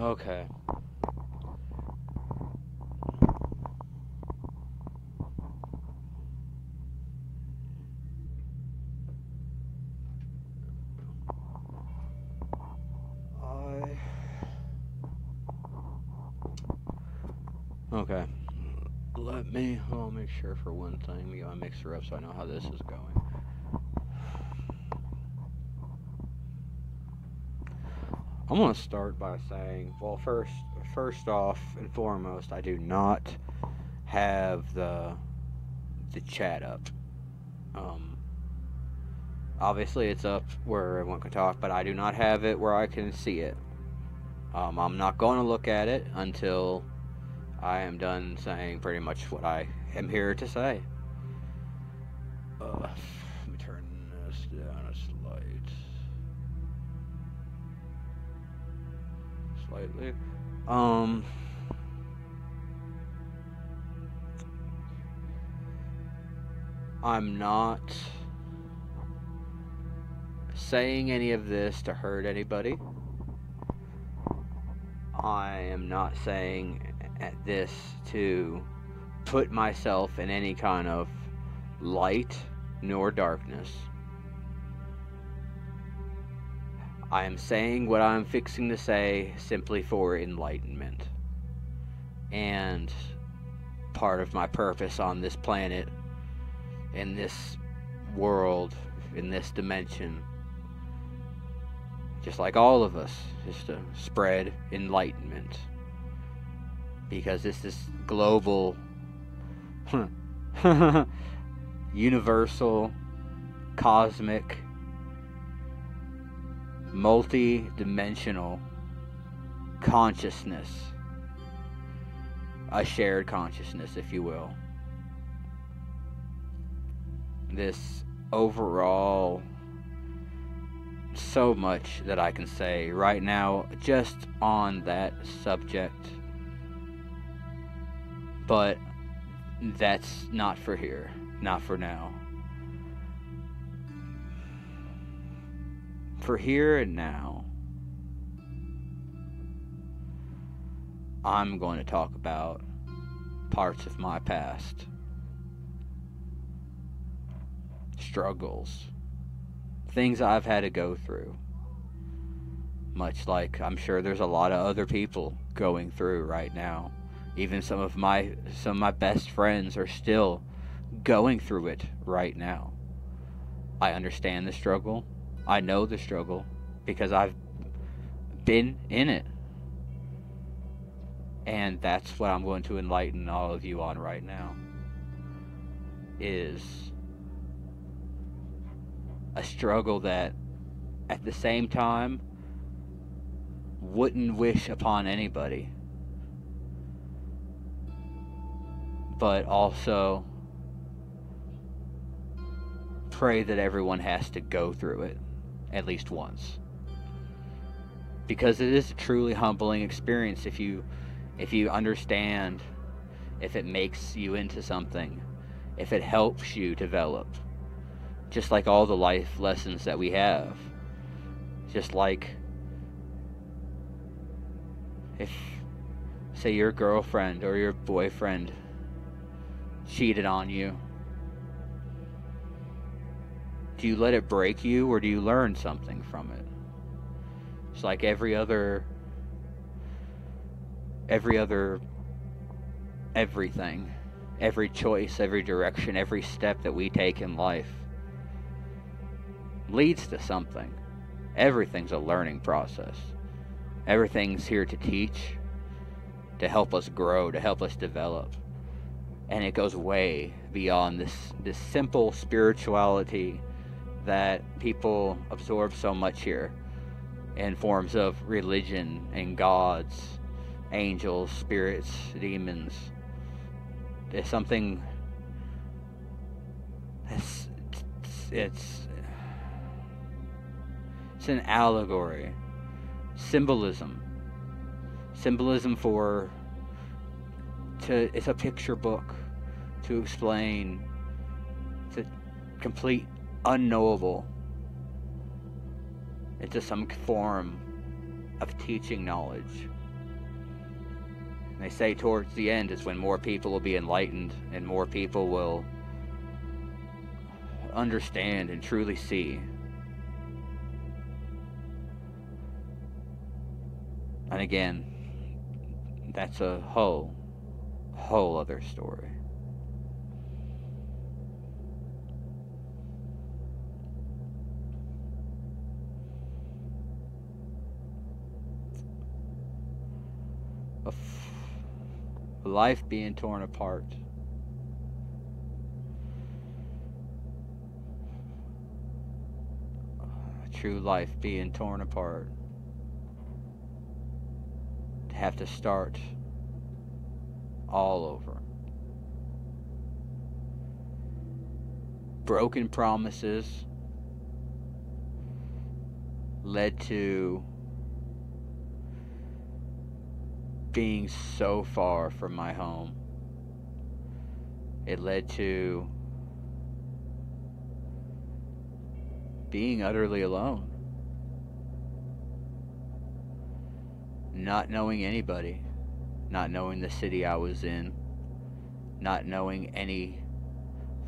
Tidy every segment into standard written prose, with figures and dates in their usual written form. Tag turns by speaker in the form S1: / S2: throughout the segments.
S1: Okay. Okay. I'll make sure for one thing, let me get my mixer up so I know how this is going. I'm gonna start by saying, well, first off and foremost, I do not have the chat up. Obviously it's up where everyone can talk, but I do not have it where I can see it. I'm not going to look at it until I am done saying pretty much what I am here to say. Let me turn this down a slightly. I'm not saying any of this to hurt anybody. I am not saying this to put myself in any kind of light nor darkness. I am saying what I'm fixing to say simply for enlightenment. And part of my purpose on this planet, in this world, in this dimension, just like all of us, is to spread enlightenment. Because it's this global, universal, cosmic, multi-dimensional consciousness. A shared consciousness, if you will. This overall, so much that I can say right now just on that subject. But that's not for here, not for now. For here and now, I'm going to talk about parts of my past. Struggles. Things I've had to go through. Much like I'm sure there's a lot of other people going through right now. Even some of my best friends are still going through it right now. I understand the struggle. I know the struggle because I've been in it. And that's what I'm going to enlighten all of you on right now. Is a struggle that at the same time wouldn't wish upon anybody. But also pray that everyone has to go through it at least once. Because it is a truly humbling experience if you understand, if it makes you into something, if it helps you develop. Just like all the life lessons that we have. Just like if, say, your girlfriend or your boyfriend cheated on you. Do you let it break you, or do you learn something from it? It's like every other everything, every choice, every direction, every step that we take in life leads to something. Everything's a learning process. Everything's here to teach, to help us grow, to help us develop. And it goes way beyond this simple spirituality that people absorb so much here in forms of religion and gods, angels, spirits, demons. It's something it's an allegory, symbolism for it's a picture book to explain the complete unknowable into some form of teaching knowledge They say towards the end is when more people will be enlightened and more people will understand and truly see. And again, that's a whole other story. A life being torn apart. A true life being torn apart. To have to start all over. Broken promises led to being so far from my home. It led to being utterly alone. Not knowing anybody. Not knowing the city I was in. Not knowing any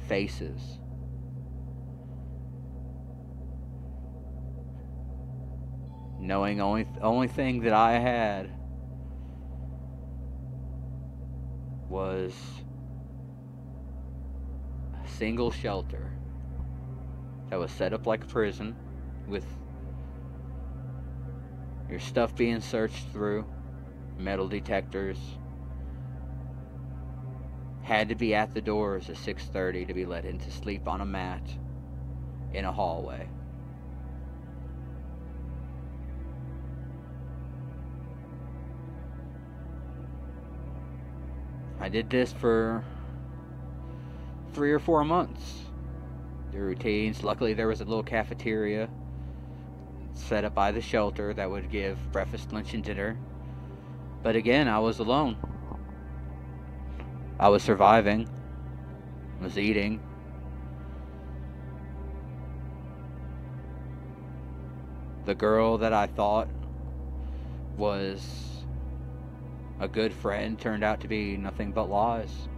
S1: faces. Knowing only thing that I had was a single shelter that was set up like a prison with your stuff being searched through, metal detectors. Had to be at the doors at 6:30 to be let in to sleep on a mat in a hallway. I did this for 3 or 4 months. The routines. Luckily, there was a little cafeteria set up by the shelter that would give breakfast, lunch, and dinner. But again, I was alone. I was surviving. I was eating. The girl that I thought was a good friend turned out to be nothing but lies.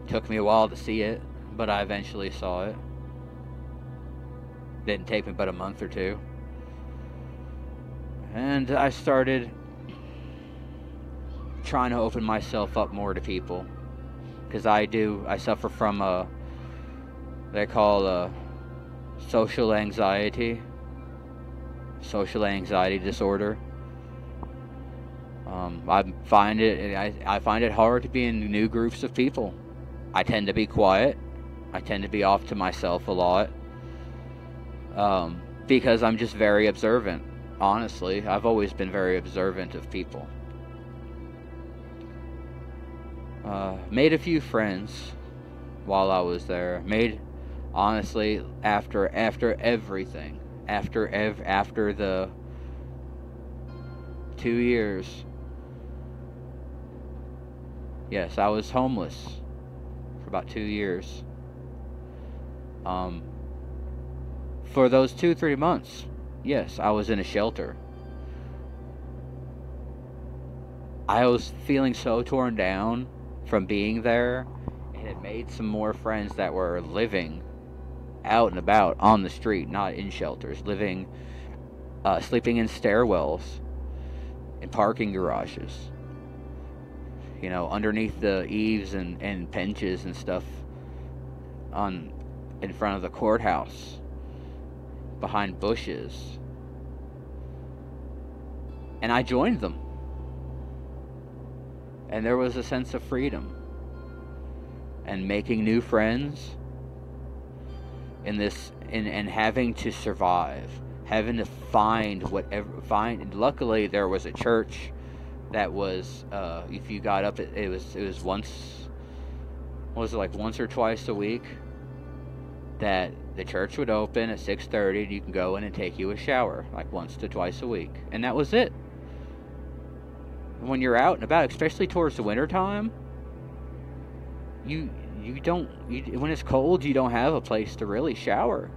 S1: Took me a while to see it, but I eventually saw it. Didn't take me but a month or two. And I started trying to open myself up more to people. Because I suffer from what they call social anxiety disorder. I find it hard to be in new groups of people. I tend to be quiet. I tend to be off to myself a lot. Because I'm just very observant. Honestly, I've always been very observant of people. Made a few friends while I was there. Honestly, after everything, after the 2 years. Yes, I was homeless for about 2 years. For those 2-3 months, yes, I was in a shelter. I was feeling so torn down from being there, and had made some more friends that were living out and about on the street, not in shelters, sleeping in stairwells, in parking garages, underneath the eaves and benches and stuff in front of the courthouse, behind bushes. And I joined them. And there was a sense of freedom and making new friends and having to survive, having to find. Luckily, there was a church that was, if you got up, it was once or twice a week that the church would open at 6:30, and you can go in and take you a shower, like once to twice a week, and that was it. When you're out and about, especially towards the winter time, when it's cold, you don't have a place to really shower,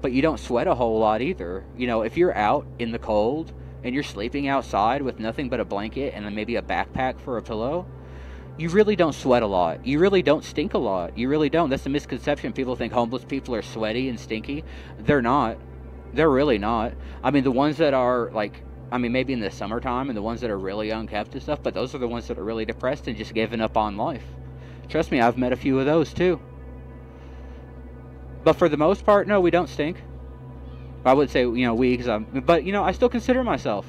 S1: but you don't sweat a whole lot either. If you're out in the cold, and you're sleeping outside with nothing but a blanket and then maybe a backpack for a pillow, you really don't sweat a lot. You really don't stink a lot. You really don't. That's a misconception. People think homeless people are sweaty and stinky. They're not. They're really not. I mean, the ones that are, like, I mean, maybe in the summertime, and the ones that are really unkept and stuff, but those are the ones that are really depressed and just giving up on life. Trust me, I've met a few of those, too. But for the most part, no, we don't stink. I would say, you know, we, but, you know, I still consider myself.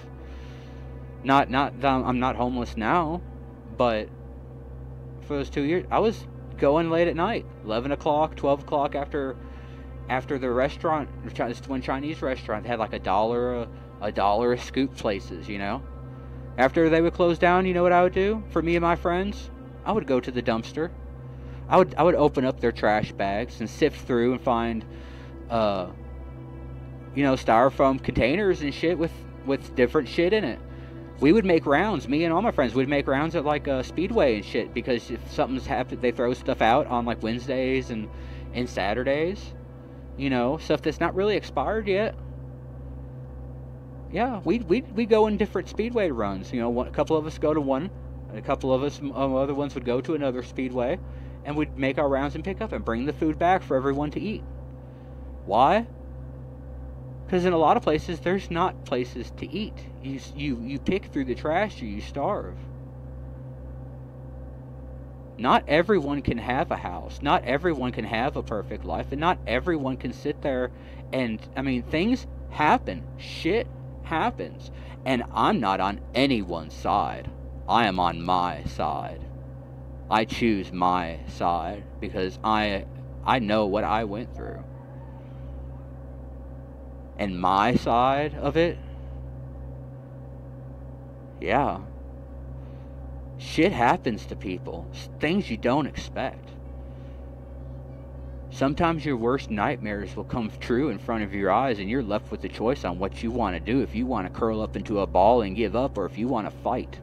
S1: I'm not homeless now, but for those 2 years, I was going late at night, 11 o'clock, 12 o'clock after the restaurant, when Chinese restaurant had like a dollar a scoop places, you know. After they would close down, you know what I would do for me and my friends? I would go to the dumpster. I would open up their trash bags and sift through and find, you know, styrofoam containers and shit with different shit in it. We would make rounds, me and all my friends would make rounds at like a Speedway and shit, because if something's happened, they throw stuff out on like Wednesdays and Saturdays, you know, stuff that's not really expired yet. Yeah, we go in different Speedway runs, you know, a couple of us go to one, and a couple of us, other ones would go to another Speedway, and we'd make our rounds and pick up and bring the food back for everyone to eat. Why? Because in a lot of places, there's not places to eat. You pick through the trash or you starve. Not everyone can have a house. Not everyone can have a perfect life. And not everyone can sit there and, I mean, things happen. Shit happens. And I'm not on anyone's side. I am on my side. I choose my side because I know what I went through. And my side of it, yeah, shit happens to people. Things you don't expect. Sometimes your worst nightmares will come true in front of your eyes, and you're left with the choice on what you want to do. If you want to curl up into a ball and give up, or if you want to fight.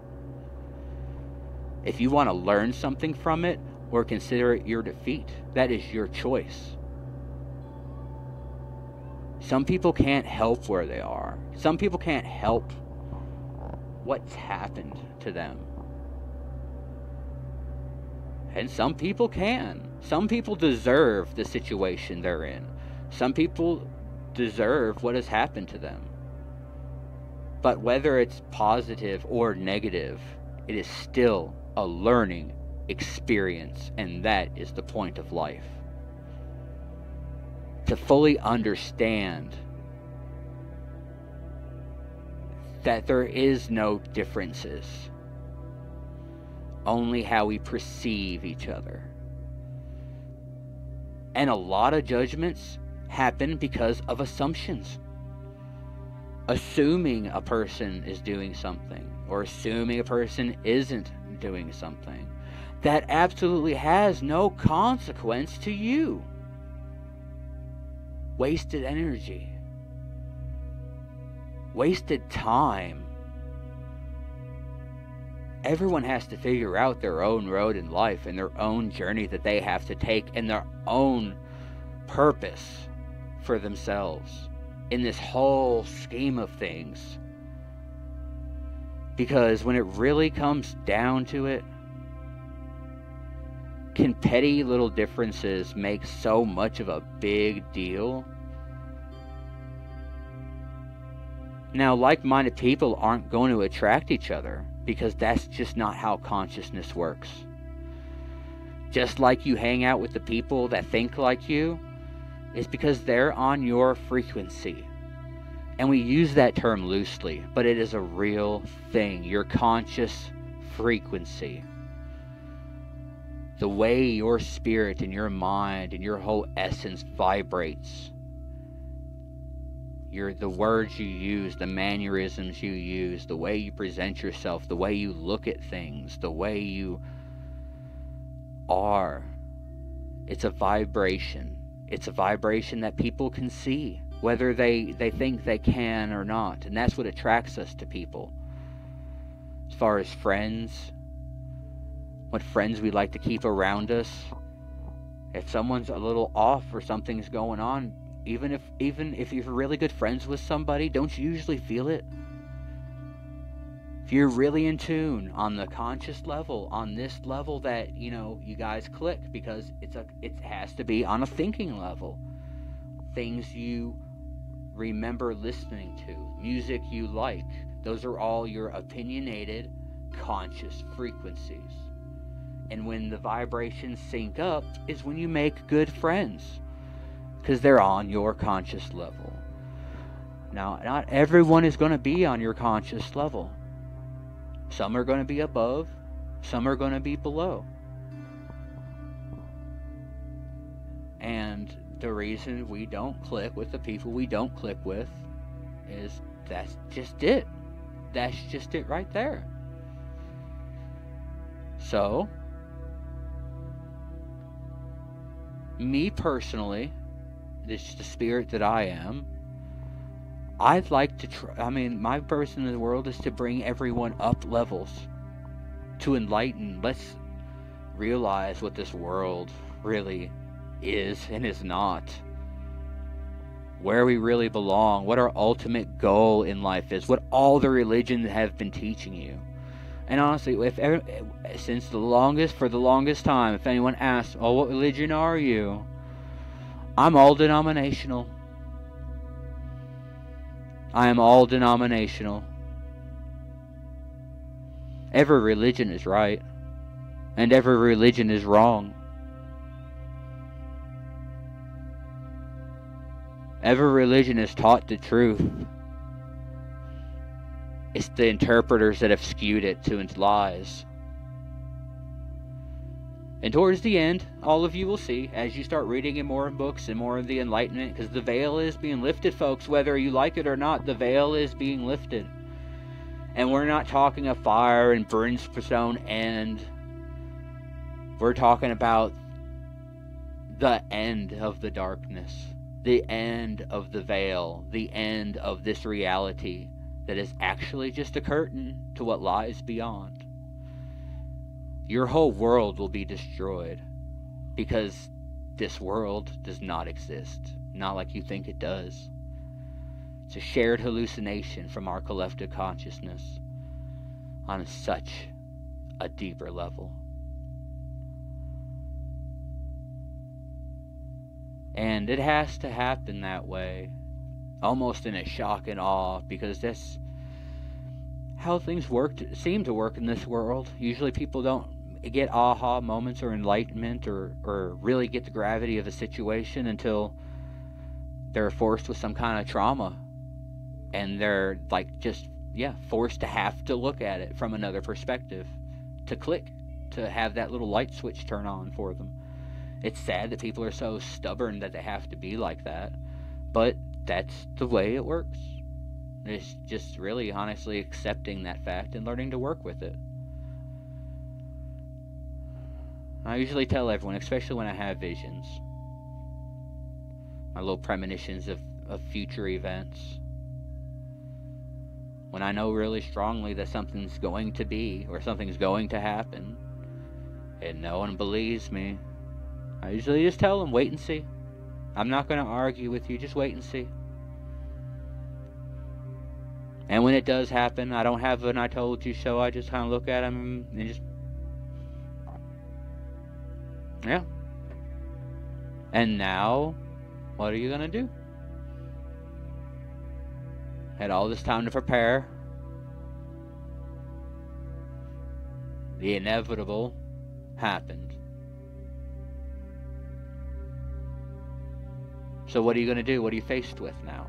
S1: If you want to learn something from it, or consider it your defeat, that is your choice. Some people can't help where they are. Some people can't help what's happened to them. And some people can. Some people deserve the situation they're in. Some people deserve what has happened to them. But whether it's positive or negative, it is still a learning experience, and that is the point of life. To fully understand that there is no differences, only how we perceive each other. And a lot of judgments happen because of assumptions. Assuming a person is doing something, or assuming a person isn't doing something, that absolutely has no consequence to you. Wasted energy. Wasted time. Everyone has to figure out their own road in life and their own journey that they have to take, and their own purpose for themselves in this whole scheme of things. Because when it really comes down to it, can petty little differences make so much of a big deal? Now, like-minded people aren't going to attract each other, because that's just not how consciousness works. Just like you hang out with the people that think like you, it's because they're on your frequency. And we use that term loosely, but it is a real thing. Your conscious frequency. The way your spirit and your mind and your whole essence vibrates. The words you use, the mannerisms you use, the way you present yourself, the way you look at things, the way you are. It's a vibration. It's a vibration that people can see, whether they think they can or not. And that's what attracts us to people. As far as friends, what friends we like to keep around us. If someone's a little off or something's going on, even if you're really good friends with somebody, don't you usually feel it? if you're really in tune on the conscious level, on this level that, you guys click, because it has to be on a thinking level. Things you remember listening to, music you like, those are all your opinionated conscious frequencies. And when the vibrations sync up is when you make good friends, because they're on your conscious level. Now, not everyone is going to be on your conscious level. Some are going to be above, some are going to be below. And the reason we don't click with the people we don't click with is that's just it. That's just it right there. So, me personally, this is the spirit that I am, I'd like to try, my purpose in the world is to bring everyone up levels, to enlighten. Let's realize what this world really is and is not, where we really belong, what our ultimate goal in life is, what all the religions have been teaching you. And honestly, for the longest time, if anyone asks, "Oh, what religion are you?" I'm all denominational. I am all denominational. Every religion is right, and every religion is wrong. Every religion has taught the truth. It's the interpreters that have skewed it to its lies. And towards the end, all of you will see, as you start reading in more books and more of the enlightenment, because the veil is being lifted, folks, whether you like it or not, the veil is being lifted. And we're not talking of fire and brimstone end. We're talking about the end of the darkness, the end of the veil, the end of this reality that is actually just a curtain to what lies beyond. Your whole world will be destroyed because this world does not exist. Not like you think it does. It's a shared hallucination from our collective consciousness on such a deeper level. And it has to happen that way, almost in a shock and awe, because that's how things seem to work in this world. Usually people don't get aha moments or enlightenment or really get the gravity of a situation until they're forced with some kind of trauma, and they're forced to have to look at it from another perspective, to click, to have that little light switch turn on for them. It's sad that people are so stubborn that they have to be like that, but that's the way it works. It's just really honestly accepting that fact and learning to work with it. I usually tell everyone, especially when I have visions, my little premonitions of future events, when I know really strongly that something's going to be or something's going to happen and no one believes me, I usually just tell them, wait and see. I'm not going to argue with you, just wait and see. And when it does happen, I don't have an I told you so. I just kind of look at them and just, yeah. And now, what are you going to do? Had all this time to prepare. The inevitable happened. So what are you going to do? What are you faced with now?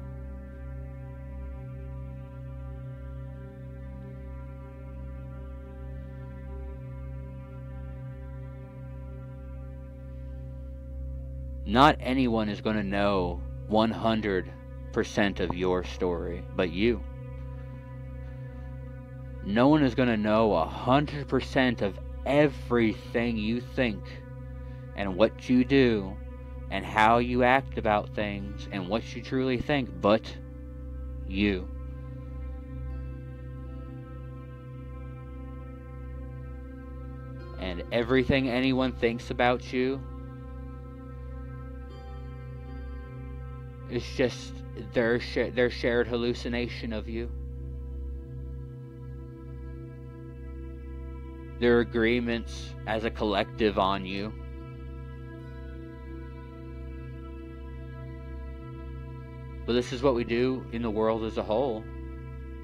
S1: Not anyone is going to know 100% of your story, but you. No one is going to know 100% of everything you think and what you do and how you act about things and what you truly think, but you. And everything anyone thinks about you is just their shared hallucination of you. their agreements as a collective on you. But this is what we do in the world as a whole.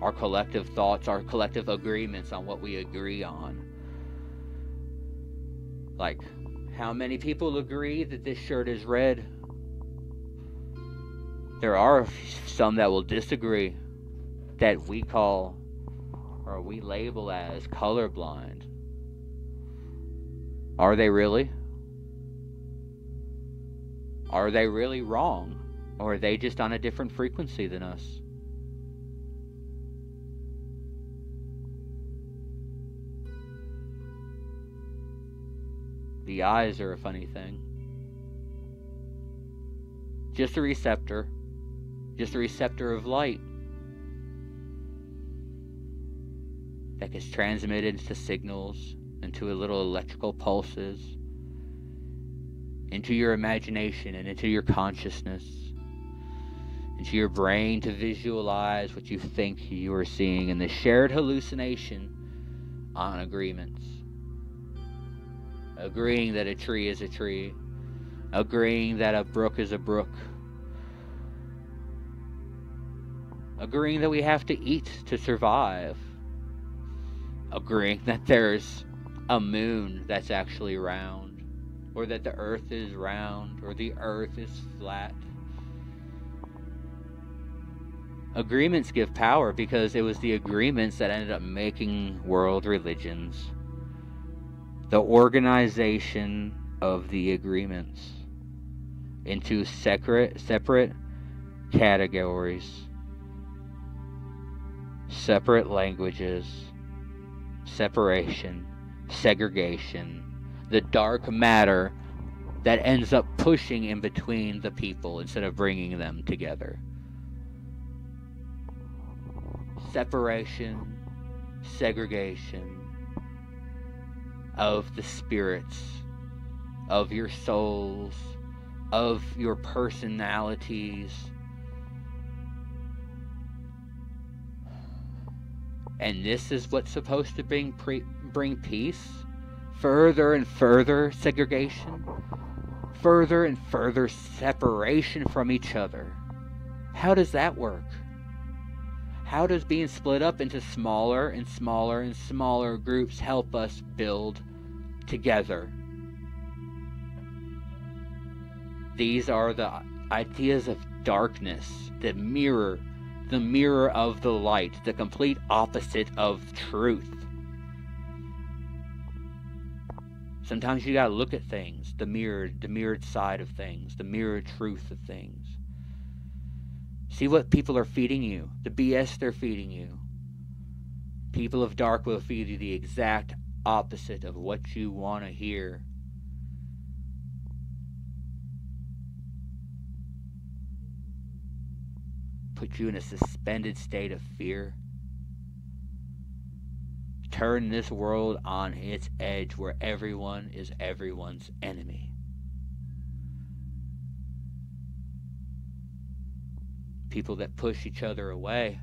S1: Our collective thoughts, our collective agreements on what we agree on. Like, how many people agree that this shirt is red? There are some that will disagree, that we call, or we label as colorblind. Are they really? Are they really wrong? Or are they just on a different frequency than us? The eyes are a funny thing. Just a receptor of light that gets transmitted into signals, into little electrical pulses, into your imagination and into your consciousness, into your brain to visualize what you think you are seeing, in the shared hallucination on agreements. Agreeing that a tree is a tree. Agreeing that a brook is a brook. Agreeing that we have to eat to survive. Agreeing that there's a moon that's actually round. Or that the earth is round. Or the earth is flat. Agreements give power because it was the agreements that ended up making world religions. The organization of the agreements into separate categories, separate languages, separation, segregation, the dark matter that ends up pushing in between the people instead of bringing them together. Separation, segregation of the spirits, of your souls, of your personalities. And this is what's supposed to bring peace? Further and further segregation? Further and further separation from each other? How does that work? How does being split up into smaller and smaller and smaller groups help us build together? These are the ideas of darkness, the mirror of the light, the complete opposite of truth. Sometimes you gotta look at things, the mirrored side of things, the mirrored truth of things. See what people are feeding you, the BS they're feeding you. People of dark will feed you the exact opposite of what you want to hear. Put you in a suspended state of fear. Turn this world on its edge where everyone is everyone's enemy. People that push each other away.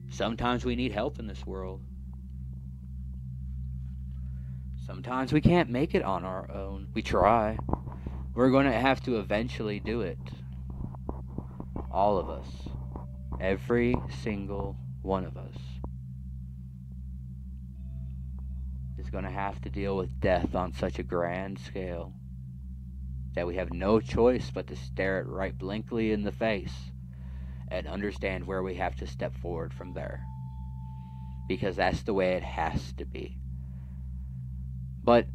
S1: Sometimes we need help in this world. Sometimes we can't make it on our own. We try. We're going to have to eventually do it. All of us. Every single one of us is going to have to deal with death on such a grand scale that we have no choice but to stare it right blankly in the face and understand where we have to step forward from there. Because that's the way it has to be. But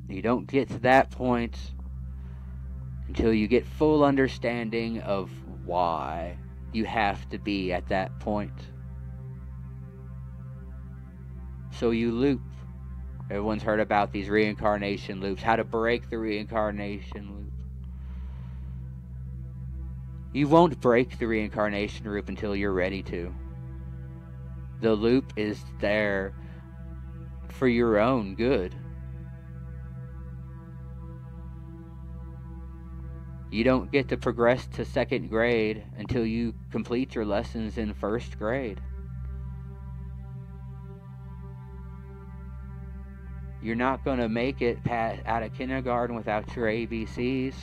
S1: you don't get to that point until you get full understanding of why you have to be at that point. So you loop. Everyone's heard about these reincarnation loops, how to break the reincarnation loop. You won't break the reincarnation loop until you're ready to. The loop is there for your own good. You don't get to progress to 2nd grade until you complete your lessons in 1st grade. You're not going to make it out of kindergarten without your ABCs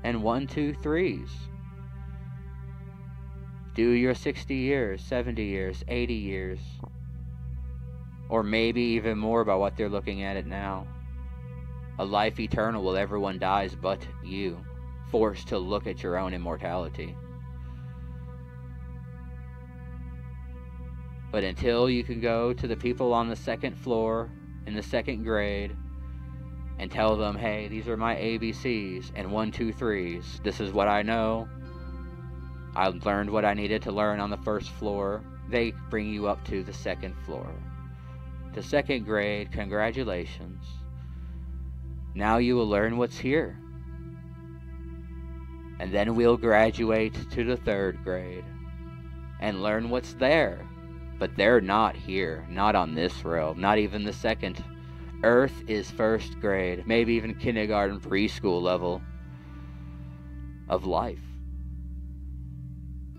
S1: and 1, 2, 3s. Do your 60 years, 70 years, 80 years, or maybe even more by what they're looking at it now. A life eternal where everyone dies but you, forced to look at your own immortality. But until you can go to the people on the 2nd floor in the 2nd grade and tell them, hey, these are my ABCs and 1, 2, 3s. This is what I know. I learned what I needed to learn on the 1st floor. They bring you up to the 2nd floor. To 2nd grade, congratulations. Now you will learn what's here. And then we'll graduate to the 3rd grade and learn what's there. But they're not here, not on this realm, not even the 2nd. Earth is 1st grade, maybe even kindergarten, preschool level of life.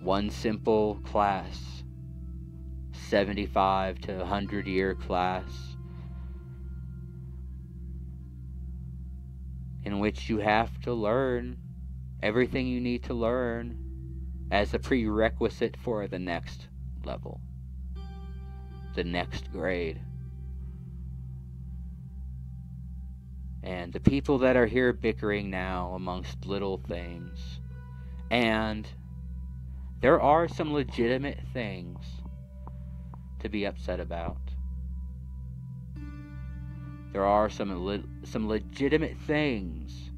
S1: One simple class, 75 to 100-year class, in which you have to learn everything you need to learn as a prerequisite for the next level, the next grade. And the people that are here bickering now amongst little things, and there are some legitimate things to be upset about. There are some legitimate things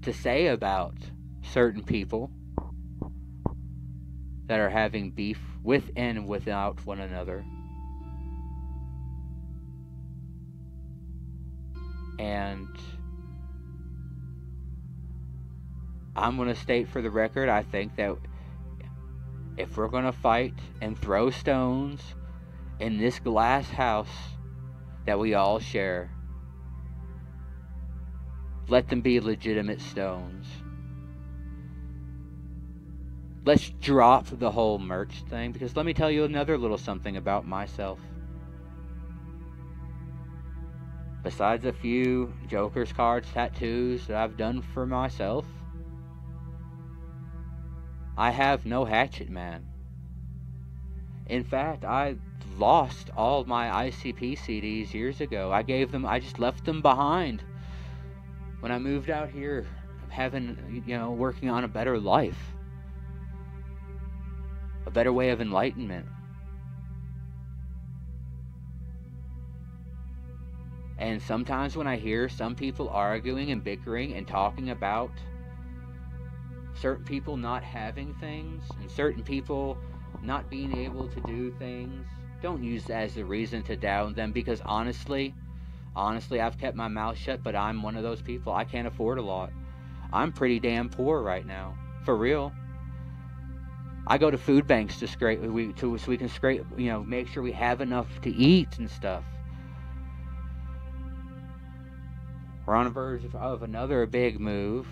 S1: to say about certain people that are having beef with and without one another. And I'm going to state for the record, I think that if we're going to fight and throw stones in this glass house that we all share, let them be legitimate stones. Let's drop the whole merch thing, because let me tell you another little something about myself. Besides a few Joker's cards, tattoos that I've done for myself, I have no Hatchet Man. In fact, I lost all my ICP CDs years ago. I just left them behind when I moved out here, working on a better life, a better way of enlightenment. And sometimes when I hear some people arguing and bickering and talking about certain people not having things and certain people not being able to do things, don't use that as a reason to down them, because honestly, I've kept my mouth shut, but I'm one of those people. I can't afford a lot. I'm pretty damn poor right now, for real. I go to food banks so we can scrape, make sure we have enough to eat and stuff. We're on the verge of another big move.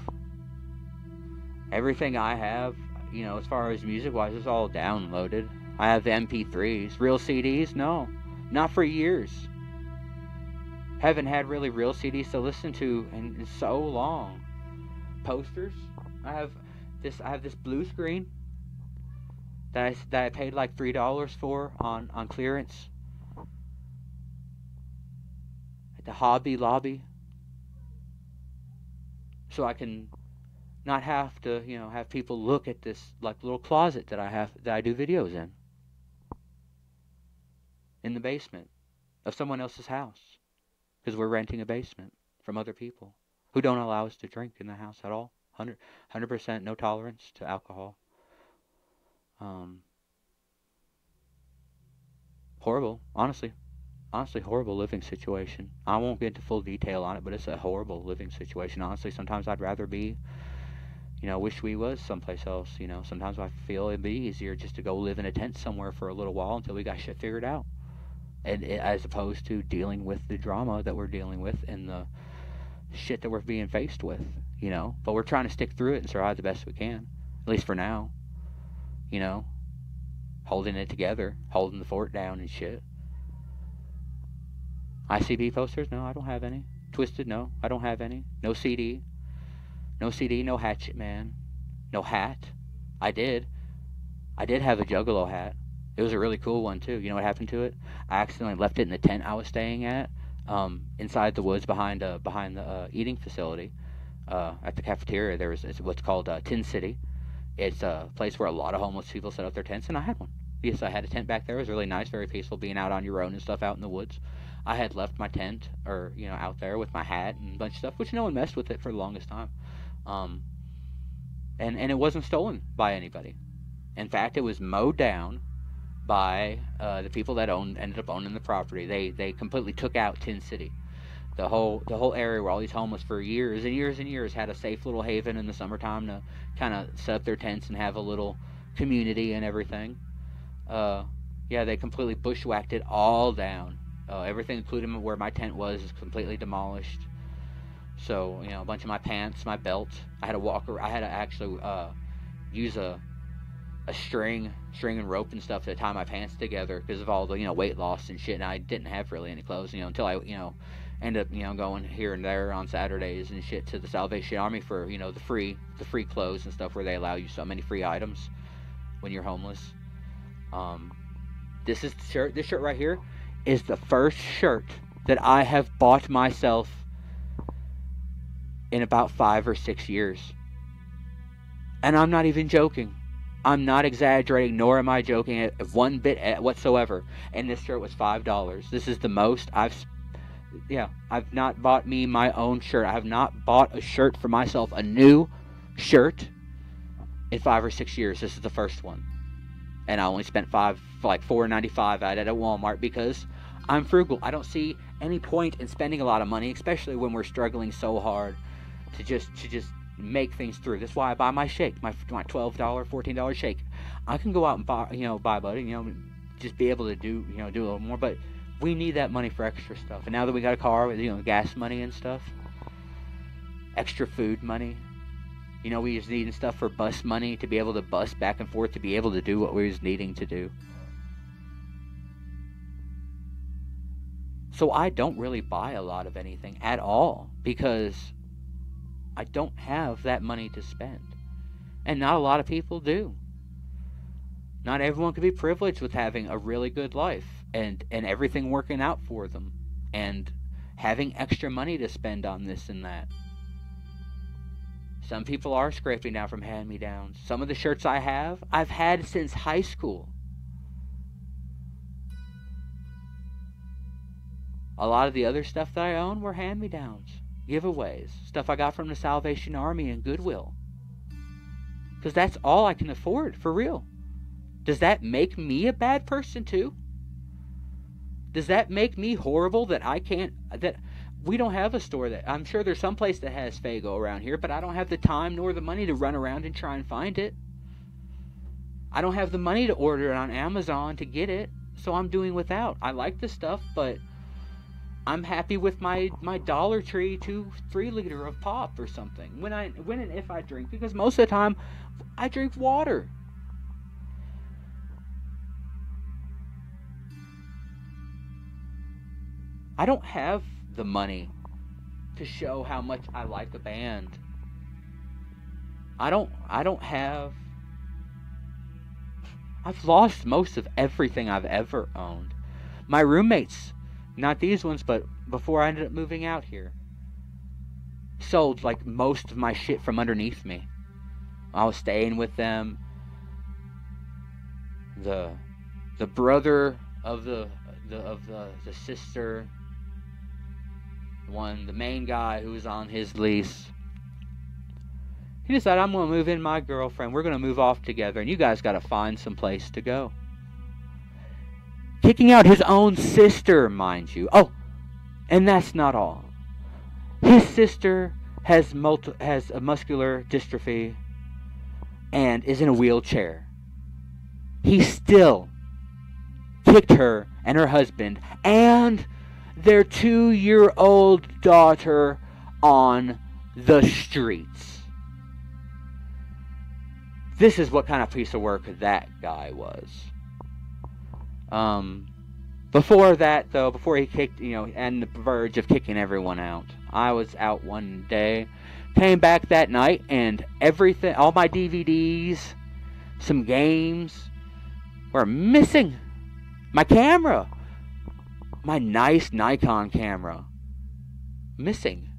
S1: Everything I have, as far as music-wise, is all downloaded. I have MP3s. Real CDs? No. Not for years. Haven't had really real CDs to listen to in so long. Posters? I have this blue screen that I paid like $3 for on clearance at the Hobby Lobby. So I can not have to, have people look at this like little closet that I do videos in the basement of someone else's house, because we're renting a basement from other people who don't allow us to drink in the house at all. 100% no tolerance to alcohol. Horrible, honestly horrible living situation. I won't get into full detail on it, but it's a horrible living situation. Honestly, sometimes I'd rather be, wish we was someplace else. Sometimes I feel it'd be easier just to go live in a tent somewhere for a little while until we got shit figured out, and as opposed to dealing with the drama that we're dealing with in the shit that we're being faced with, you know. But we're trying to stick through it and survive the best we can, at least for now, you know. Holding it together, holding the fort down and shit. ICB posters? No, I don't have any. Twisted? No, I don't have any. No CD. No CD, no Hatchet Man. No hat. I did have a Juggalo hat. It was a really cool one too. You know what happened to it? I accidentally left it in the tent I was staying at, inside the woods behind the eating facility. At the cafeteria, it's what's called Tin City. It's a place where a lot of homeless people set up their tents, and I had one. Yes, I had a tent back there. It was really nice, very peaceful, being out on your own and stuff out in the woods. I had left my tent, or, you know, out there with my hat and a bunch of stuff, which no one messed with it for the longest time. And it wasn't stolen by anybody. In fact, it was mowed down by the people that ended up owning the property. They completely took out Tin City. The whole area where all these homeless for years and years and years had a safe little haven in the summertime to kind of set up their tents and have a little community and everything. Yeah, they completely bushwhacked it all down. Everything, including where my tent was, is completely demolished. So, you know, a bunch of my pants, my belt. I had to actually use a string and rope and stuff to tie my pants together because of all the, you know, weight loss and shit. And I didn't have really any clothes, you know, until I, you know, end up, you know, going here and there on Saturdays and shit to the Salvation Army for, you know, the free clothes and stuff, where they allow you so many free items when you're homeless. This shirt right here is the first shirt that I have bought myself in about 5 or 6 years. And I'm not even joking. I'm not exaggerating, nor am I joking at one bit whatsoever. And this shirt was $5. This is the most I've not bought me my own shirt. I have not bought a shirt for myself, a new shirt, in 5 or 6 years. This is the first one. And I only spent $4.95 at it at Walmart because I'm frugal. I don't see any point in spending a lot of money, especially when we're struggling so hard to just make things through. That's why I buy my shake, my $12, $14 shake. I can go out and buy buddy, you know, just be able to do a little more, but we need that money for extra stuff. And now that we got a car with, you know, gas money and stuff, extra food money, you know, we was needing stuff for bus money to be able to bus back and forth, to be able to do what we was needing to do. So I don't really buy a lot of anything at all because I don't have that money to spend. And not a lot of people do. Not everyone can be privileged with having a really good life and everything working out for them and having extra money to spend on this and that. Some people are scraping down from hand-me-downs. Some of the shirts I've had since high school. A lot of the other stuff that I own were hand-me-downs, giveaways, stuff I got from the Salvation Army and Goodwill. Because that's all I can afford, for real. Does that make me a bad person too? Does that make me horrible that we don't have a store that... I'm sure there's some place that has Faygo around here, but I don't have the time nor the money to run around and try and find it. I don't have the money to order it on Amazon to get it, so I'm doing without. I like the stuff, but I'm happy with my Dollar Tree 2-3 liter of pop or something. When and if I drink, because most of the time I drink water. I don't have the money to show how much I like a band. I don't have... I've lost most of everything I've ever owned. My roommates, not these ones, but before I ended up moving out here, sold like most of my shit from underneath me. I was staying with them. The brother of the sister, the main guy who was on his lease, he decided, I'm going to move in my girlfriend. We're going to move off together, and you guys got to find some place to go. Kicking out his own sister, mind you. Oh, and that's not all. His sister has a muscular dystrophy and is in a wheelchair. He still kicked her and her husband and their 2-year-old daughter on the streets. This is what kind of piece of work that guy was. Before that, though, before he kicked, and the verge of kicking everyone out, I was out one day, came back that night, and everything, all my DVDs, some games, were missing. My camera, my nice Nikon camera, missing.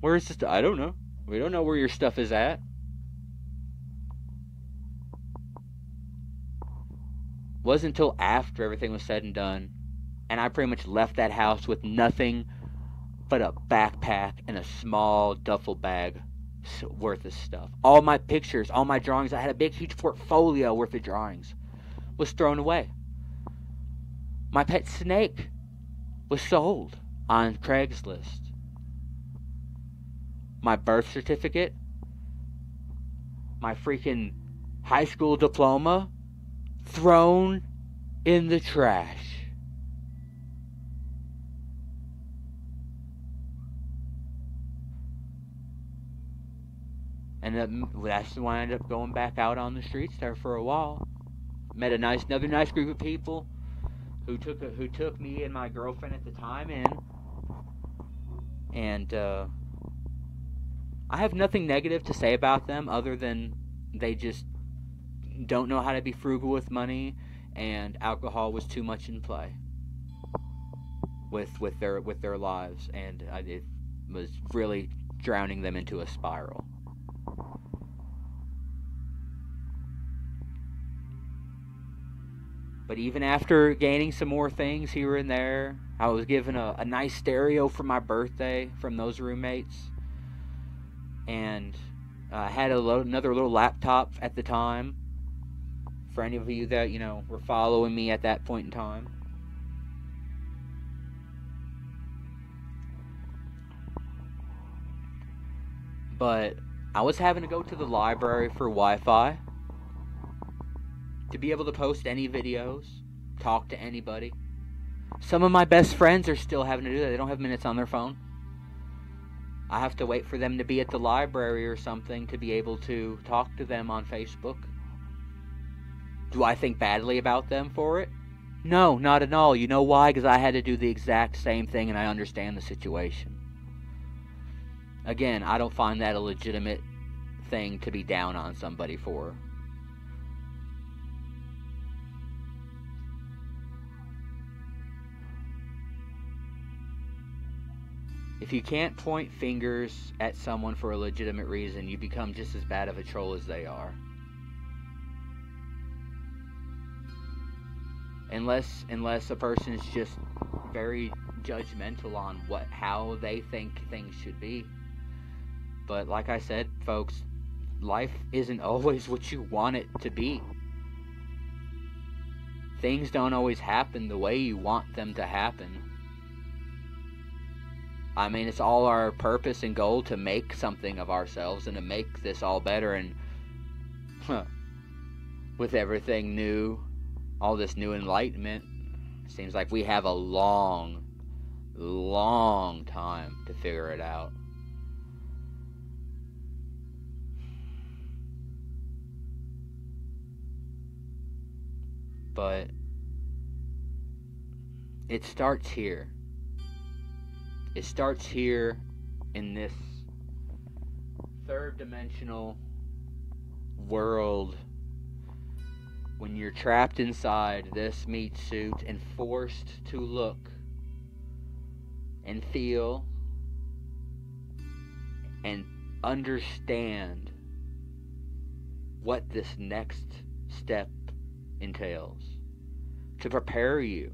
S1: Where is this? I don't know. We don't know where your stuff is at. Wasn't until after everything was said and done, and I pretty much left that house with nothing but a backpack and a small duffel bag worth of stuff. All my pictures, all my drawings, I had a big huge portfolio worth of drawings, was thrown away. My pet snake was sold on Craigslist. My birth certificate, my freaking high school diploma, thrown in the trash. And that's when I ended up going back out on the streets there for a while. Met another nice group of people who took me and my girlfriend at the time in. And I have nothing negative to say about them other than they just don't know how to be frugal with money, and alcohol was too much in play with their lives, and it was really drowning them into a spiral. But even after gaining some more things here and there, I was given a nice stereo for my birthday from those roommates, and I had another little laptop at the time. For any of you that, were following me at that point in time. But I was having to go to the library for Wi-Fi to be able to post any videos, talk to anybody. Some of my best friends are still having to do that. They don't have minutes on their phone. I have to wait for them to be at the library or something to be able to talk to them on Facebook. Do I think badly about them for it? No, not at all. You know why? Because I had to do the exact same thing, and I understand the situation. Again, I don't find that a legitimate thing to be down on somebody for. If you can't point fingers at someone for a legitimate reason, you become just as bad of a troll as they are. Unless a person is just very judgmental on how they think things should be. But like I said, folks, life isn't always what you want it to be. Things don't always happen the way you want them to happen. I mean, it's all our purpose and goal to make something of ourselves and to make this all better, and with everything new, all this new enlightenment, it seems like we have a long time to figure it out. But it starts here. It starts here in this third dimensional world, when you're trapped inside this meat suit and forced to look and feel and understand what this next step entails, to prepare you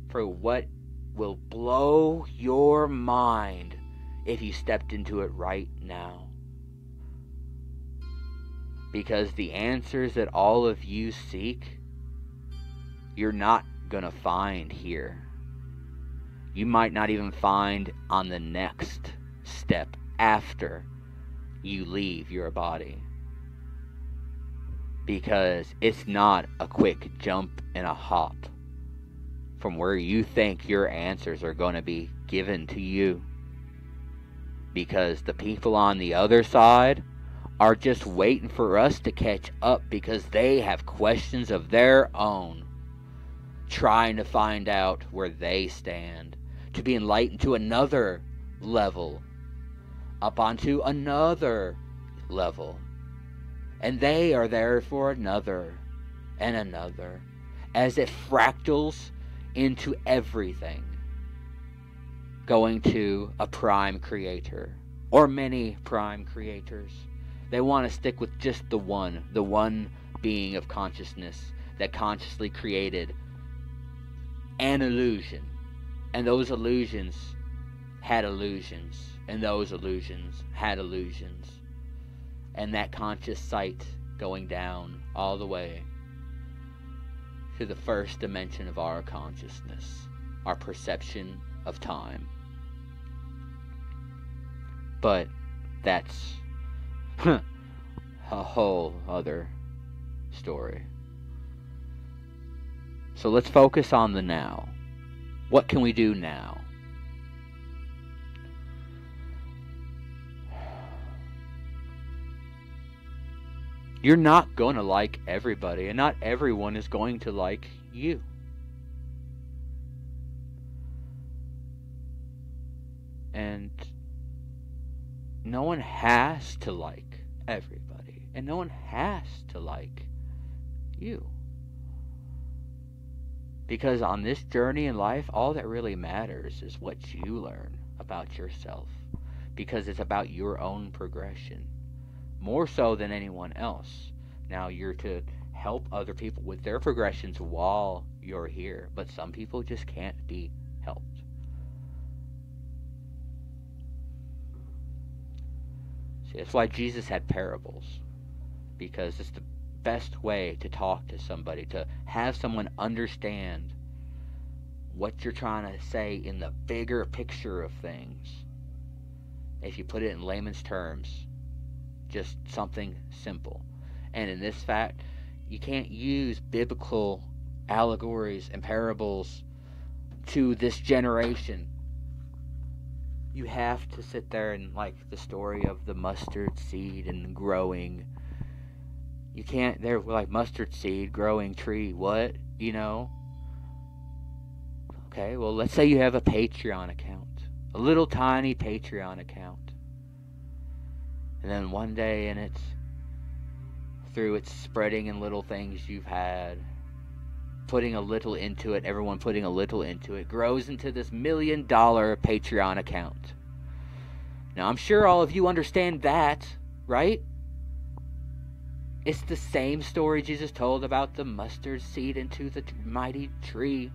S1: for what will blow your mind if you stepped into it right now. Because the answers that all of you seek, you're not gonna find here. You might not even find on the next step after you leave your body. Because it's not a quick jump and a hop from where you think your answers are going to be given to you. because the people on the other side are just waiting for us to catch up because they have questions of their own, trying to find out where they stand, to be enlightened to another level, up onto another level. And they are there for another and another, as it fractals into everything, going to a prime creator, or many prime creators. They want to stick with just the one being of consciousness that consciously created an illusion. And those illusions had illusions, and those illusions had illusions. And that conscious sight going down all the way to the first dimension of our consciousness, our perception of time. But that's a whole other story. So let's focus on the now. What can we do now? You're not going to like everybody, and not everyone is going to like you. And no one has to like everybody, and no one has to like you. Because on this journey in life, all that really matters is what you learn about yourself. Because it's about your own progression, more so than anyone else. Now, you're to help other people with their progressions while you're here, but some people just can't be helped. See, that's why Jesus had parables, because it's the best way to talk to somebody, to have someone understand what you're trying to say in the bigger picture of things. If you put it in layman's terms, just something simple. And in this fact, you can't use biblical allegories and parables to this generation. You have to sit there and, like the story of the mustard seed and growing. You can't, they're like mustard seed, growing tree, what? You know? Okay, well, let's say you have a Patreon account. A little tiny Patreon account. And then one day, and it's through its spreading and little things you've had, putting a little into it, everyone putting a little into it, grows into this $1 million Patreon account. Now, I'm sure all of you understand that, right? It's the same story Jesus told about the mustard seed into the mighty tree.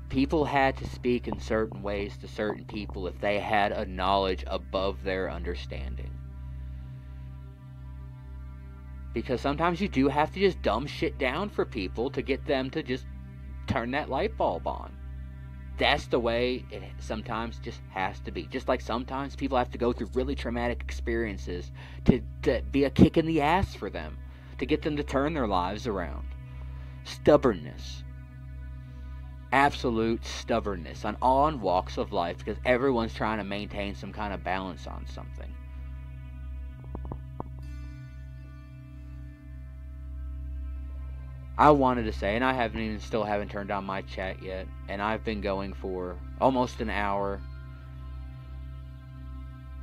S1: People had to speak in certain ways to certain people if they had a knowledge above their understanding. Because sometimes you do have to just dumb shit down for people to get them to just turn that light bulb on. That's the way it sometimes just has to be. Just like sometimes people have to go through really traumatic experiences to be a kick in the ass for them, to get them to turn their lives around. Stubbornness. Absolute stubbornness on all walks of life, because everyone's trying to maintain some kind of balance on something. I wanted to say, and I still haven't turned on my chat yet, and I've been going for almost an hour.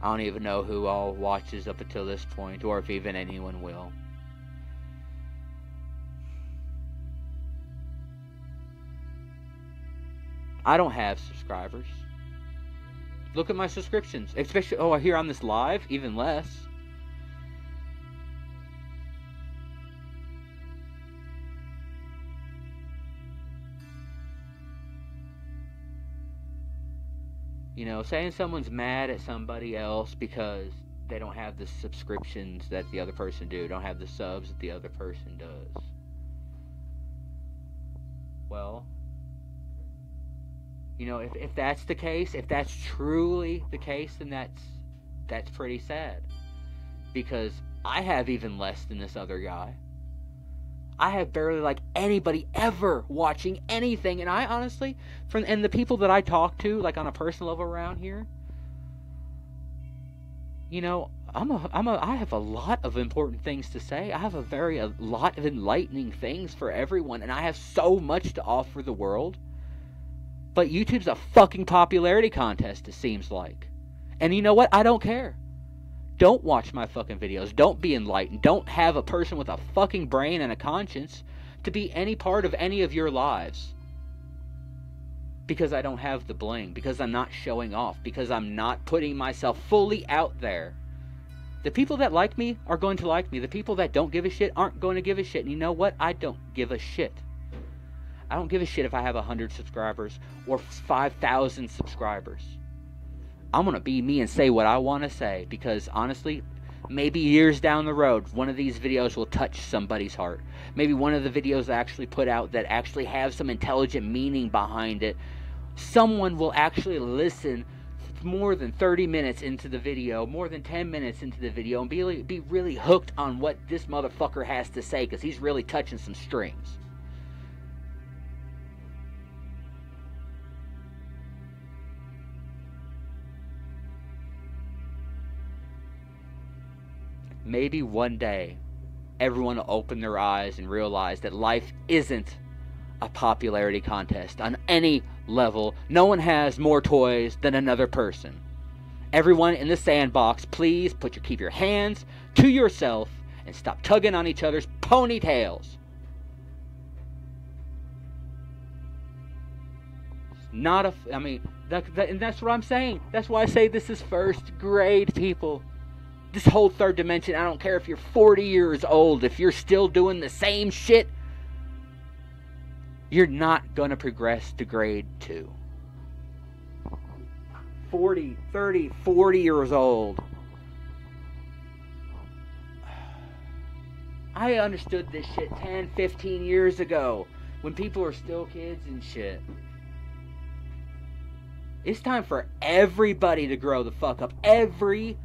S1: I don't even know who all watches up until this point, or if even anyone will. I don't have subscribers. Look at my subscriptions. Especially, here on this live, even less. You know, saying someone's mad at somebody else because they don't have the subscriptions that the other person do, don't have the subs that the other person does. Well, you know, if that's the case, if that's truly the case, then that's pretty sad. Because I have even less than this other guy. I have barely like anybody ever watching anything, and I honestly, and the people that I talk to, like on a personal level around here, you know, I have a lot of important things to say. I have a lot of enlightening things for everyone, and I have so much to offer the world. But YouTube's a fucking popularity contest, it seems like. And you know what? I don't care. Don't watch my fucking videos. Don't be enlightened. Don't have a person with a fucking brain and a conscience to be any part of any of your lives. Because I don't have the bling. Because I'm not showing off. Because I'm not putting myself fully out there. The people that like me are going to like me. The people that don't give a shit aren't going to give a shit. And you know what? I don't give a shit. I don't give a shit if I have 100 subscribers or 5,000 subscribers. I'm going to be me and say what I want to say, because honestly, maybe years down the road, one of these videos will touch somebody's heart. Maybe one of the videos I actually put out that actually have some intelligent meaning behind it, someone will actually listen more than 30 minutes into the video, more than 10 minutes into the video, and be really hooked on what this motherfucker has to say, because he's really touching some strings. Maybe one day, everyone will open their eyes and realize that life isn't a popularity contest on any level. No one has more toys than another person. Everyone in the sandbox, please keep your hands to yourself and stop tugging on each other's ponytails. And that's what I'm saying. That's why I say this is first grade, people. This whole third dimension, I don't care if you're 40 years old, if you're still doing the same shit, you're not going to progress to grade 2. 40, 30, 40 years old. I understood this shit 10, 15 years ago, when people are still kids and shit. It's time for everybody to grow the fuck up. Everybody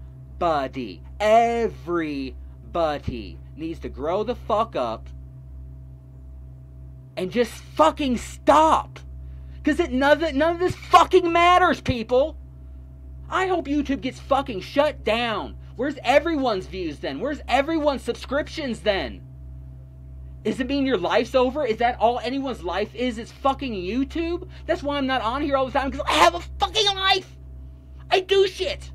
S1: needs to grow the fuck up and just fucking stop. Because none of this fucking matters, people. I hope YouTube gets fucking shut down. Where's everyone's views then? Where's everyone's subscriptions then? Does it mean your life's over? Is that all anyone's life is? It's fucking YouTube? That's why I'm not on here all the time, because I have a fucking life. I do shit.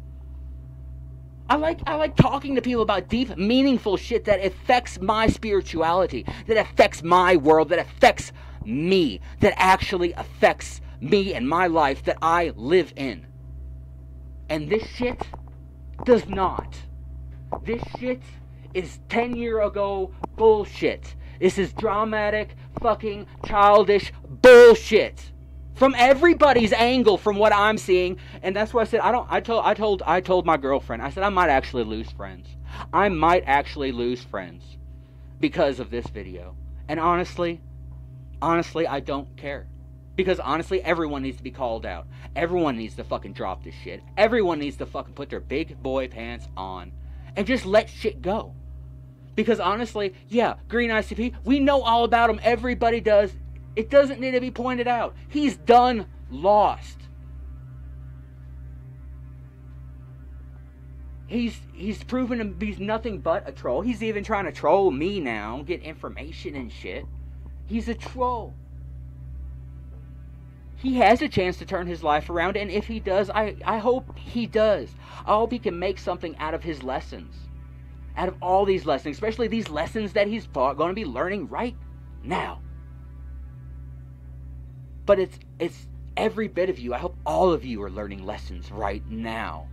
S1: I like talking to people about deep, meaningful shit that affects my spirituality, that affects my world, that affects me, that actually affects me and my life that I live in. And this shit does not. This shit is 10-year-ago bullshit. This is dramatic, fucking childish bullshit. From everybody's angle, from what I'm seeing. And that's why I said, I told my girlfriend, I said I might actually lose friends. I might actually lose friends because of this video. And honestly, I don't care. Because honestly, everyone needs to be called out. Everyone needs to fucking drop this shit. Everyone needs to fucking put their big boy pants on and just let shit go. Because honestly, yeah, Green ICP, we know all about him. Everybody does. It doesn't need to be pointed out. He's done lost. He's proven to be nothing but a troll. He's even trying to troll me now, get information and shit. He's a troll. He has a chance to turn his life around, and if he does, I hope he does. I hope he can make something out of his lessons. Out of all these lessons, especially these lessons that he's going to be learning right now. But it's every bit of you. I hope all of you are learning lessons right now.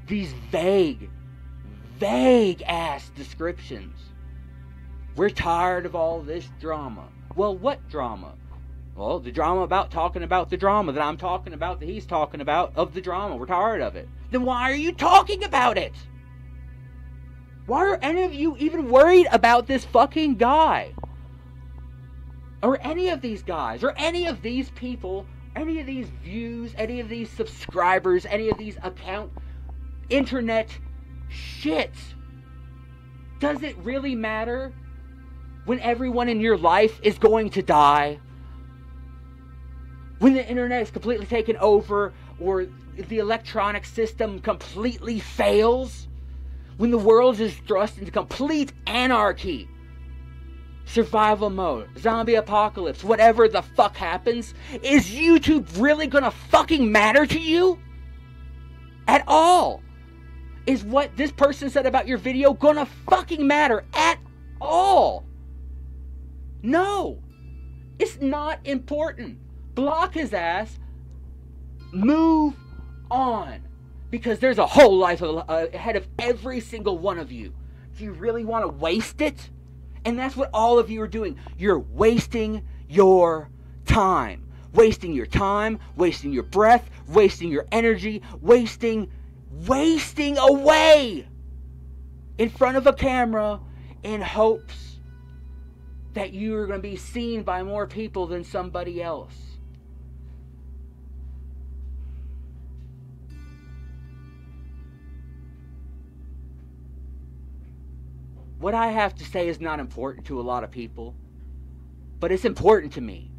S1: These vague ass descriptions. We're tired of all this drama. Well, what drama? Well, the drama about talking about the drama that I'm talking about, that he's talking about, of the drama. We're tired of it. Then why are you talking about it? Why are any of you even worried about this fucking guy? Or any of these guys, or any of these people, any of these views, any of these subscribers, any of these internet shit. Does it really matter when everyone in your life is going to die? When the internet is completely taken over, or the electronic system completely fails? When the world is thrust into complete anarchy, survival mode, zombie apocalypse, whatever the fuck happens, is YouTube really gonna fucking matter to you? At all? Is what this person said about your video gonna fucking matter at all? No. It's not important. Block his ass. Move on. Because there's a whole life ahead of every single one of you. Do you really want to waste it? And that's what all of you are doing. You're wasting your time. Wasting your time, wasting your breath, wasting your energy, wasting away in front of a camera in hopes that you are going to be seen by more people than somebody else. What I have to say is not important to a lot of people, but it's important to me.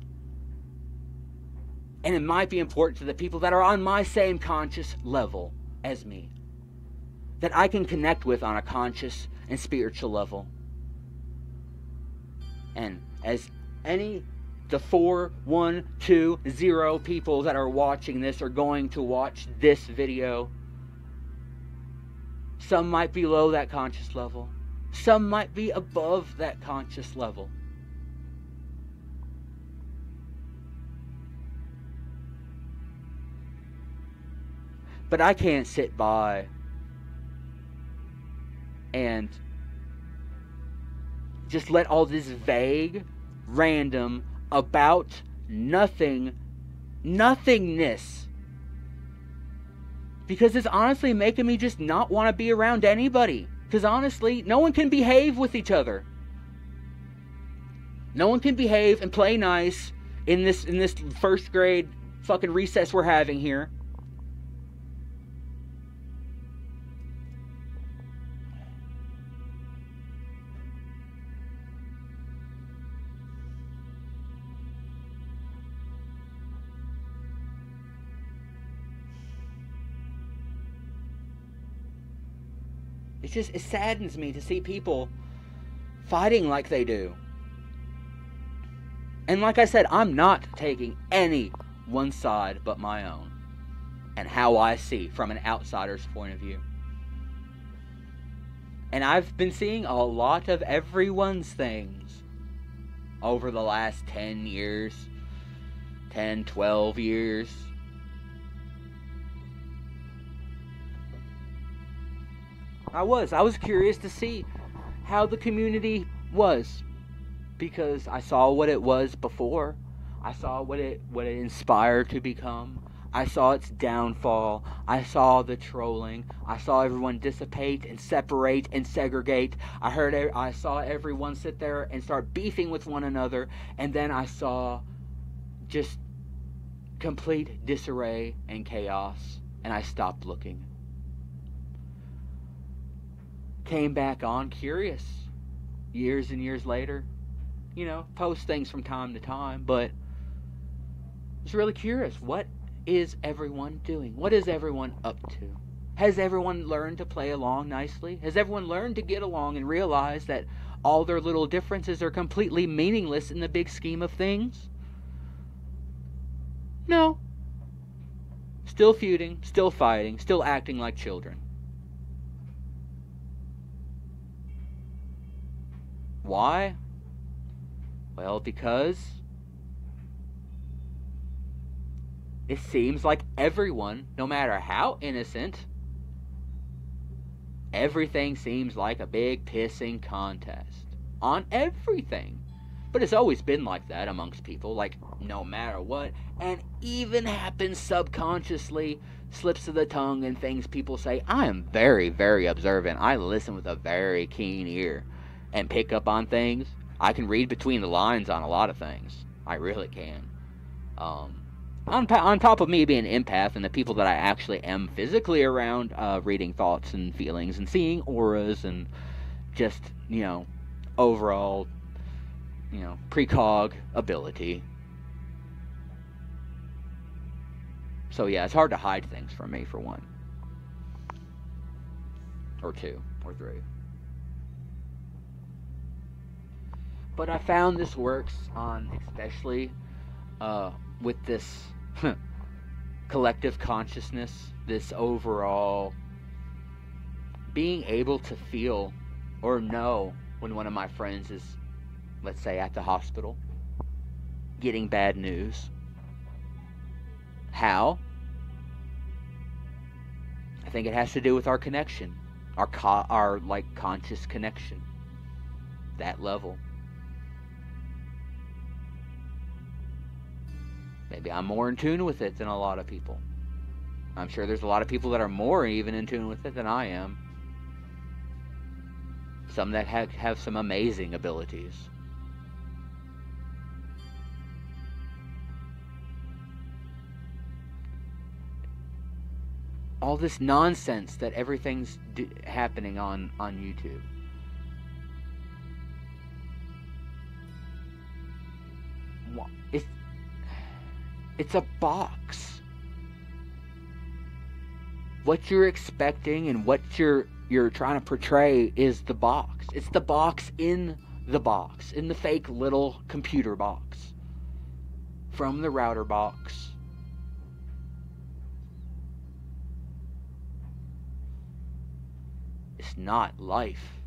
S1: And it might be important to the people that are on my same conscious level as me, that I can connect with on a conscious and spiritual level. And as the 4,120 people that are watching this are going to watch this video, some might be below that conscious level. Some might be above that conscious level. But I can't sit by and just let all this vague, random, about nothingness. Because it's honestly making me just not want to be around anybody. Because honestly, no one can behave with each other. No one can behave and play nice in this first grade fucking recess we're having here. It saddens me to see people fighting like they do. And like I said, I'm not taking any one side but my own. And how I see from an outsider's point of view. And I've been seeing a lot of everyone's things over the last 10 years, 10, 12 years. I was curious to see how the community was, because I saw what it was before. I saw what it inspired to become. I saw its downfall. I saw the trolling. I saw everyone dissipate and separate and segregate. I saw everyone sit there and start beefing with one another, and then I saw just complete disarray and chaos, and I stopped looking. Came back on curious years and years later, post things from time to time, but was really curious. What is everyone doing? What is everyone up to? Has everyone learned to play along nicely? Has everyone learned to get along and realize that all their little differences are completely meaningless in the big scheme of things? No. Still feuding, still fighting, still acting like children. Why? Well, because it seems like everyone, no matter how innocent, everything seems like a big pissing contest. On everything. But it's always been like that amongst people, like no matter what. And even happens subconsciously, slips of the tongue and things people say. I am very, very observant. I listen with a very keen ear. And pick up on things. I can read between the lines on a lot of things. I really can. On top of me being an empath and the people that I actually am physically around, reading thoughts and feelings and seeing auras and just, overall, precog ability. So yeah, it's hard to hide things from me, for one. Or two, or three. But I found this works on, especially with this collective consciousness, this overall being able to feel or know when one of my friends is, let's say, at the hospital, getting bad news. How? I think it has to do with our connection, our conscious connection, that level. Maybe I'm more in tune with it than a lot of people. I'm sure there's a lot of people that are more even in tune with it than I am. Some that have some amazing abilities. All this nonsense that everything's happening on YouTube. It's a box. What you're expecting and what you're trying to portray is the box. It's the box, in the fake little computer box. From the router box. It's not life.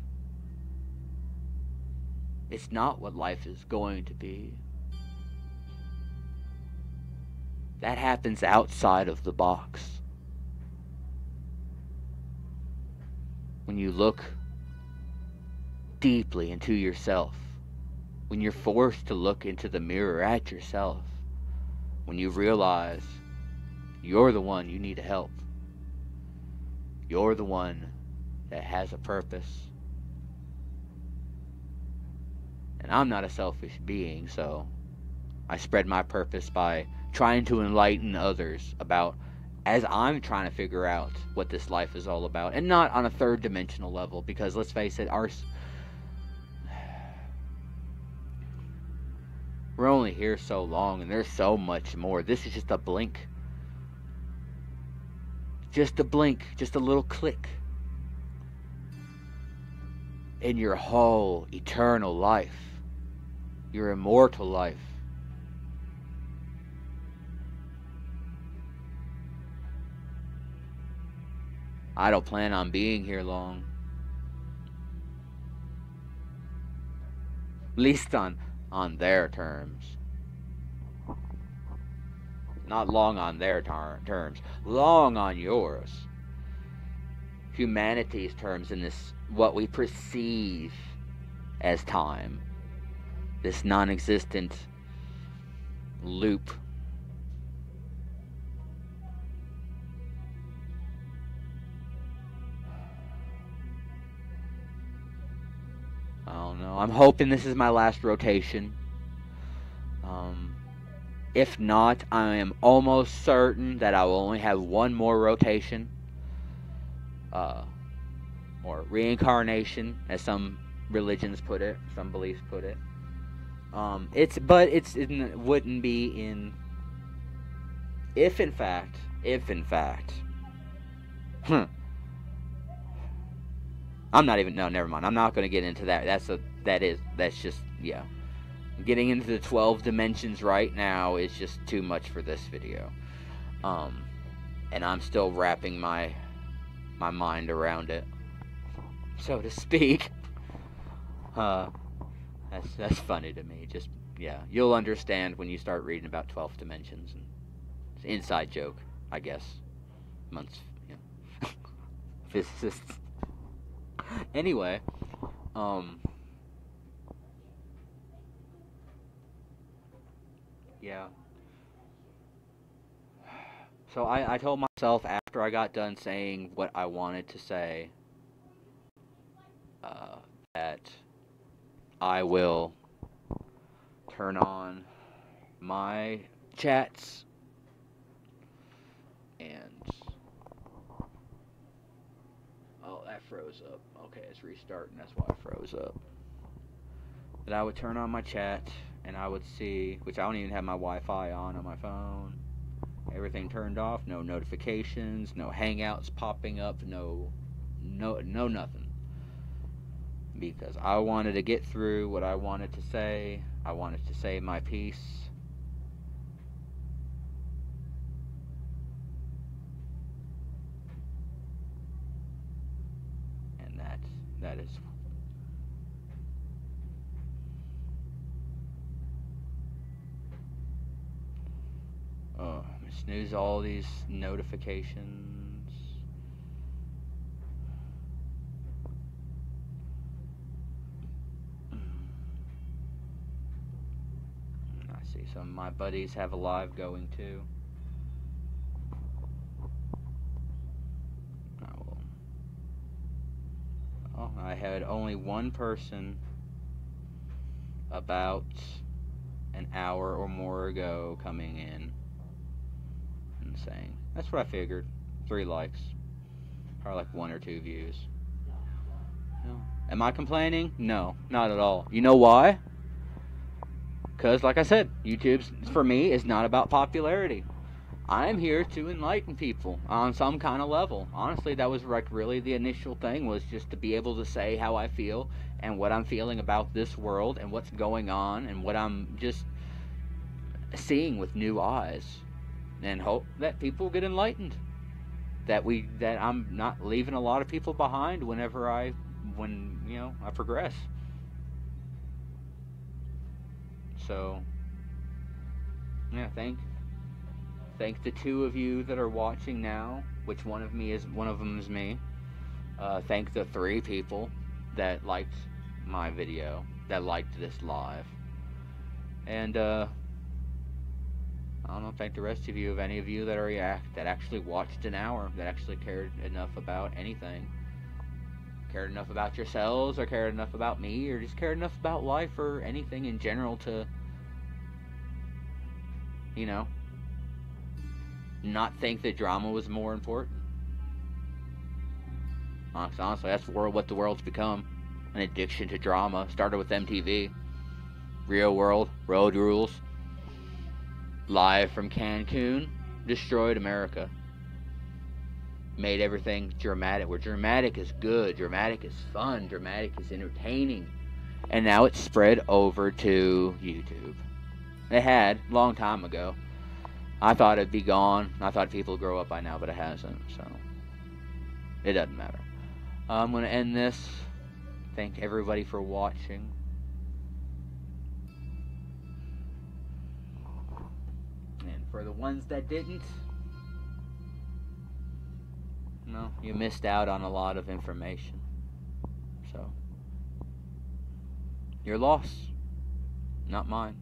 S1: It's not what life is going to be. That happens outside of the box. When you look deeply into yourself, when you're forced to look into the mirror at yourself, when you realize you're the one you need to help, you're the one that has a purpose. And I'm not a selfish being, so I spread my purpose by trying to enlighten others about, as I'm trying to figure out what this life is all about, and not on a third dimensional level, because let's face it, we're only here so long, and there's so much more. This is just a blink. Just a blink, just a little click in your whole eternal life, your immortal life. I don't plan on being here long. At least on their terms. Not long on their terms. Long on yours. Humanity's terms in this, what we perceive as time. This non-existent loop. I don't know. I'm hoping this is my last rotation. If not, I am almost certain that I will only have one more rotation. Or reincarnation, as some religions put it, some beliefs put it. It wouldn't be in. If in fact. I'm not even. No, never mind. I'm not going to get into that. That's just, yeah. Getting into the 12 dimensions right now is just too much for this video. And I'm still wrapping my mind around it, so to speak. That's funny to me. Just, yeah, you'll understand when you start reading about 12 dimensions. And it's an inside joke, I guess. Physicists. Anyway, yeah. So I told myself after I got done saying what I wanted to say, that I will turn on my chats and, oh, that froze up. Okay, it's restarting. That's why it froze up. That I would turn on my chat and I would see, which I don't even have my Wi-Fi on my phone. Everything turned off. No notifications. No hangouts popping up. No nothing. Because I wanted to get through what I wanted to say. I wanted to say my piece. And that is snooze all these notifications. I see some of my buddies have a live going too. I had only one person about an hour or more ago coming in and saying, that's what I figured. 3 likes. Or like 1 or 2 views. No. Am I complaining? No, not at all. You know why? Because, like I said, YouTube, for me, is not about popularity. I'm here to enlighten people on some kind of level. Honestly, that was like really the initial thing, was just to be able to say how I feel and what I'm feeling about this world and what's going on and what I'm just seeing with new eyes, and hope that people get enlightened. That I'm not leaving a lot of people behind when I progress. So, yeah, thank the 2 of you that are watching now, which one of them is me. Thank the 3 people that liked my video, that liked this live. And I don't know, thank the rest of you, any of you that actually watched an hour, that actually cared enough about anything. Cared enough about yourselves, or cared enough about me, or just cared enough about life or anything in general to, not think that drama was more important. Honestly, that's what the world's become. An addiction to drama. Started with MTV. Real World, Road Rules. Live from Cancun. Destroyed America. Made everything dramatic. Where dramatic is good. Dramatic is fun. Dramatic is entertaining. And now it's spread over to YouTube. It had, long time ago. I thought it'd be gone. I thought people would grow up by now, but it hasn't, so it doesn't matter. I'm going to end this. Thank everybody for watching. And for the ones that didn't, no, you missed out on a lot of information. So, your loss, not mine.